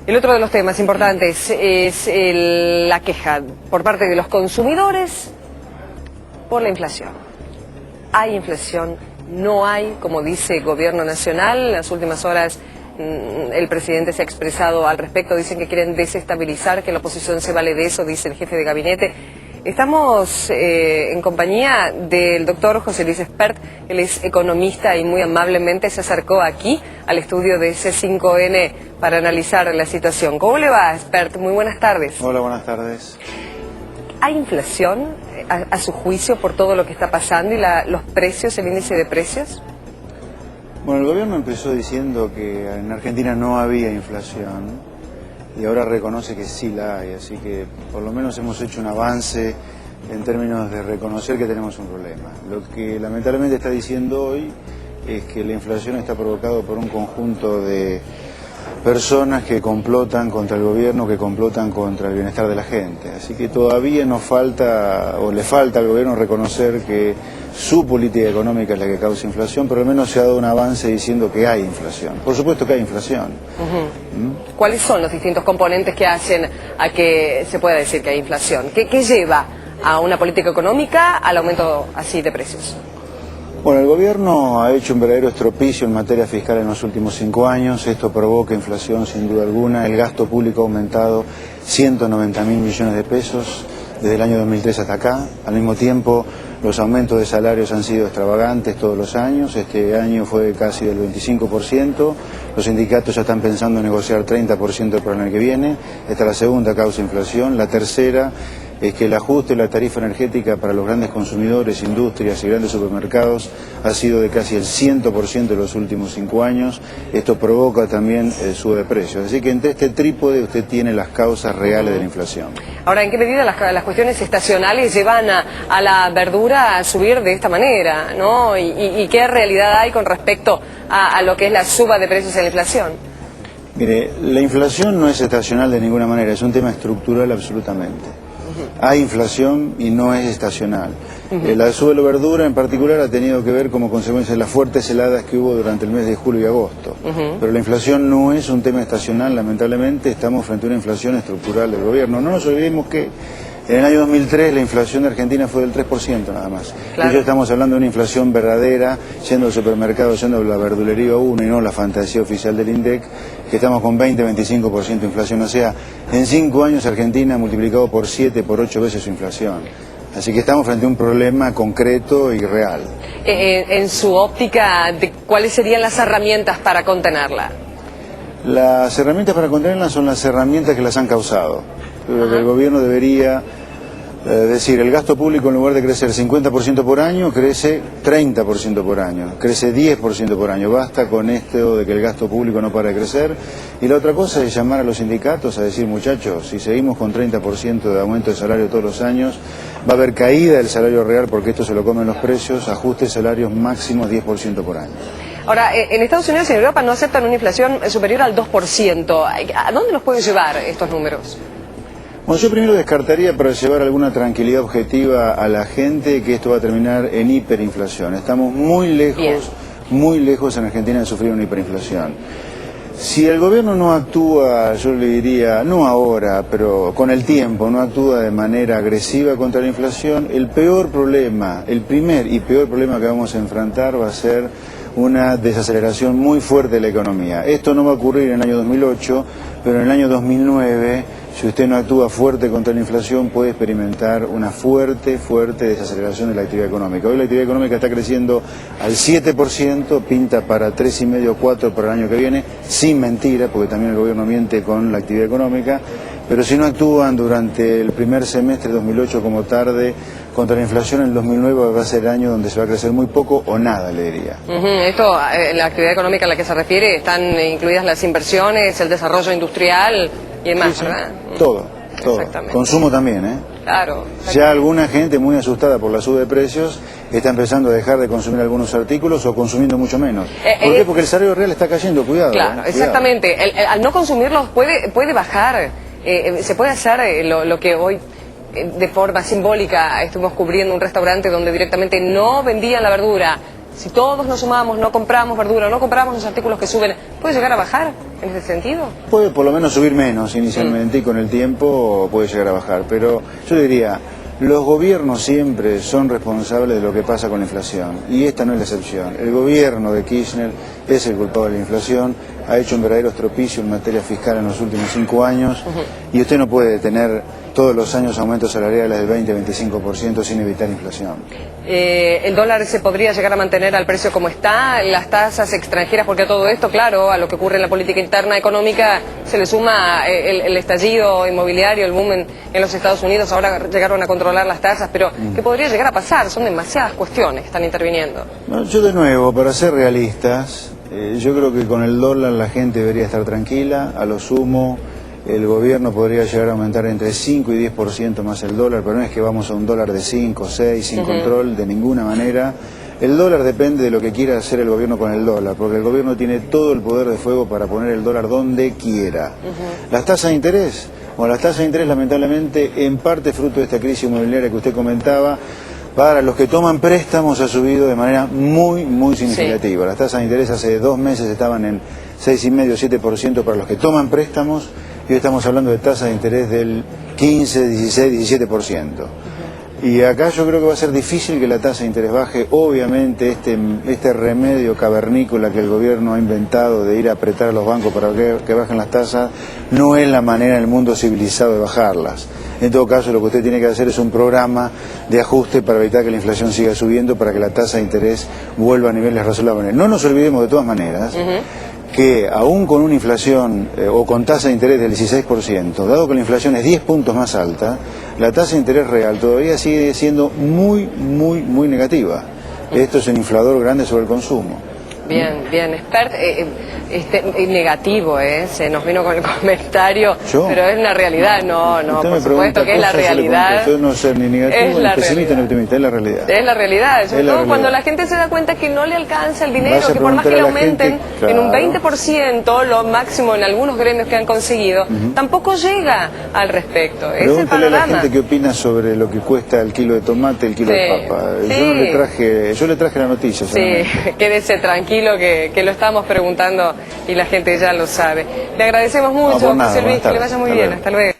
El otro de los temas importantes es la queja por parte de los consumidores por la inflación. ¿Hay inflación? ¿No hay? Como dice el Gobierno Nacional, en las últimas horas el presidente se ha expresado al respecto, dicen que quieren desestabilizar, que la oposición se vale de eso, dice el jefe de gabinete. Estamos en compañía del doctor José Luis Espert, él es economista y muy amablemente se acercó aquí al estudio de C5N para analizar la situación. ¿Cómo le va, Espert? Muy buenas tardes. Hola, buenas tardes. ¿Hay inflación a su juicio por todo lo que está pasando y los precios, el índice de precios? Bueno, el gobierno empezó diciendo que en Argentina no había inflación y ahora reconoce que sí la hay, así que por lo menos hemos hecho un avance en términos de reconocer que tenemos un problema. Lo que lamentablemente está diciendo hoy es que la inflación está provocada por un conjunto de personas que complotan contra el gobierno, que complotan contra el bienestar de la gente. Así que todavía nos falta, o le falta al gobierno reconocer que su política económica es la que causa inflación, pero al menos se ha dado un avance diciendo que hay inflación. Por supuesto que hay inflación. ¿Cuáles son los distintos componentes que hacen a que se pueda decir que hay inflación? ¿Qué lleva a una política económica al aumento así de precios? Bueno, el gobierno ha hecho un verdadero estropicio en materia fiscal en los últimos 5 años. Esto provoca inflación sin duda alguna. El gasto público ha aumentado 190.000 millones de pesos desde el año 2003 hasta acá. Al mismo tiempo, los aumentos de salarios han sido extravagantes todos los años. Este año fue casi del 25%. Los sindicatos ya están pensando en negociar 30% para el año que viene. Esta es la segunda causa de inflación. La tercera es que el ajuste de la tarifa energética para los grandes consumidores, industrias y grandes supermercados ha sido de casi el 100% de los últimos 5 años. Esto provoca también el sube de precios. Así que entre este trípode usted tiene las causas reales de la inflación. Ahora, ¿en qué medida las cuestiones estacionales llevan a la verdura a subir de esta manera, ¿no? ¿Y qué realidad hay con respecto a lo que es la suba de precios en la inflación? Mire, la inflación no es estacional de ninguna manera, es un tema estructural absolutamente. Hay inflación y no es estacional. La suba de la verdura en particular ha tenido que ver como consecuencia de las fuertes heladas que hubo durante el mes de julio y agosto. Pero la inflación no es un tema estacional, lamentablemente estamos frente a una inflación estructural del gobierno. No nos olvidemos que en el año 2003 la inflación de Argentina fue del 3% nada más. Claro. Y hoy estamos hablando de una inflación verdadera, yendo al supermercado, yendo a la verdulería uno y no la fantasía oficial del INDEC, que estamos con 20-25% de inflación. O sea, en 5 años Argentina ha multiplicado por 7, por 8 veces su inflación. Así que estamos frente a un problema concreto y real. En su óptica, ¿cuáles serían las herramientas para contenerla? Las herramientas para contenerla son las herramientas que las han causado. Creo que el gobierno debería decir, el gasto público en lugar de crecer 50% por año, crece 30% por año, crece 10% por año. Basta con esto de que el gasto público no para de crecer. Y la otra cosa es llamar a los sindicatos a decir, muchachos, si seguimos con 30% de aumento de salario todos los años, va a haber caída del salario real porque esto se lo comen los precios, ajuste de salarios máximos 10% por año. Ahora, en Estados Unidos y en Europa no aceptan una inflación superior al 2%. ¿A dónde nos pueden llevar estos números? Bueno, yo primero descartaría para llevar alguna tranquilidad objetiva a la gente que esto va a terminar en hiperinflación. Estamos muy lejos en Argentina de sufrir una hiperinflación. Si el gobierno no actúa, yo le diría, no ahora, pero con el tiempo, no actúa de manera agresiva contra la inflación, el peor problema, el primer y peor problema que vamos a enfrentar va a ser una desaceleración muy fuerte de la economía. Esto no va a ocurrir en el año 2008, pero en el año 2009, si usted no actúa fuerte contra la inflación, puede experimentar una fuerte desaceleración de la actividad económica. Hoy la actividad económica está creciendo al 7%, pinta para 3,5 o 4 para el año que viene, sin mentira, porque también el gobierno miente con la actividad económica, pero si no actúan durante el primer semestre de 2008 como tarde contra la inflación, en el 2009 va a ser el año donde se va a crecer muy poco o nada, le diría. Esto, la actividad económica a la que se refiere, están incluidas las inversiones, el desarrollo industrial y demás, Sí, ¿verdad? Todo. Exactamente. Consumo también, ¿eh? Claro. Ya alguna gente muy asustada por la suba de precios está empezando a dejar de consumir algunos artículos o consumiendo mucho menos. ¿Por qué? Porque el salario real está cayendo, cuidado. Claro, cuidado. exactamente. Al no consumirlos puede bajar, se puede hacer lo que hoy de forma simbólica estuvimos cubriendo un restaurante donde directamente no vendían la verdura, Si todos nos sumamos, no compramos verdura, no compramos los artículos que suben, ¿puede llegar a bajar en ese sentido? Puede por lo menos subir menos inicialmente y con el tiempo puede llegar a bajar, pero yo diría, los gobiernos siempre son responsables de lo que pasa con la inflación y esta no es la excepción. El gobierno de Kirchner es el culpable de la inflación, ha hecho un verdadero estropicio en materia fiscal en los últimos 5 años y usted no puede tener todos los años aumentos salariales del 20-25% sin evitar inflación. ¿El dólar se podría llegar a mantener al precio como está? Las tasas extranjeras, porque a todo esto, claro, a lo que ocurre en la política interna económica se le suma el estallido inmobiliario, el boom en los Estados Unidos, ahora llegaron a controlar las tasas, pero ¿qué podría llegar a pasar? Son demasiadas cuestiones que están interviniendo. No, yo de nuevo, para ser realistas, yo creo que con el dólar la gente debería estar tranquila, a lo sumo el gobierno podría llegar a aumentar entre 5 y 10% más el dólar, pero no es que vamos a un dólar de 5, 6, sin control de ninguna manera. El dólar depende de lo que quiera hacer el gobierno con el dólar, porque el gobierno tiene todo el poder de fuego para poner el dólar donde quiera. Las tasas de interés, bueno, las tasas de interés lamentablemente en parte fruto de esta crisis inmobiliaria que usted comentaba, para los que toman préstamos ha subido de manera muy significativa. Las tasas de interés hace 2 meses estaban en 6,5, 7% para los que toman préstamos, y hoy estamos hablando de tasas de interés del 15, 16, 17%. Y acá yo creo que va a ser difícil que la tasa de interés baje. Obviamente este remedio cavernícola que el gobierno ha inventado de ir a apretar a los bancos para que bajen las tasas no es la manera en el mundo civilizado de bajarlas. En todo caso, lo que usted tiene que hacer es un programa de ajuste para evitar que la inflación siga subiendo, para que la tasa de interés vuelva a niveles razonables. No nos olvidemos de todas maneras que aún con una inflación o con tasa de interés del 16%, dado que la inflación es 10 puntos más alta, la tasa de interés real todavía sigue siendo muy negativa. Esto es un inflador grande sobre el consumo. Bien, expert, negativo, se nos vino con el comentario, ¿Yo? Pero es una realidad, no, por supuesto que es la realidad. Yo no ser ni negativo, ni pesimista, ni optimista, es la realidad. Es la realidad, sobre todo cuando la gente se da cuenta que no le alcanza el dinero, que por más que le aumenten en un 20%, lo máximo en algunos gremios que han conseguido, tampoco llega al respecto. Pregúntale a la gente qué opina sobre lo que cuesta el kilo de tomate, el kilo de papa. Yo le traje la noticia. Sí, quédese tranquilo que lo estamos preguntando y la gente ya lo sabe. Le agradecemos mucho, José Luis, que le vaya muy bien. Hasta luego.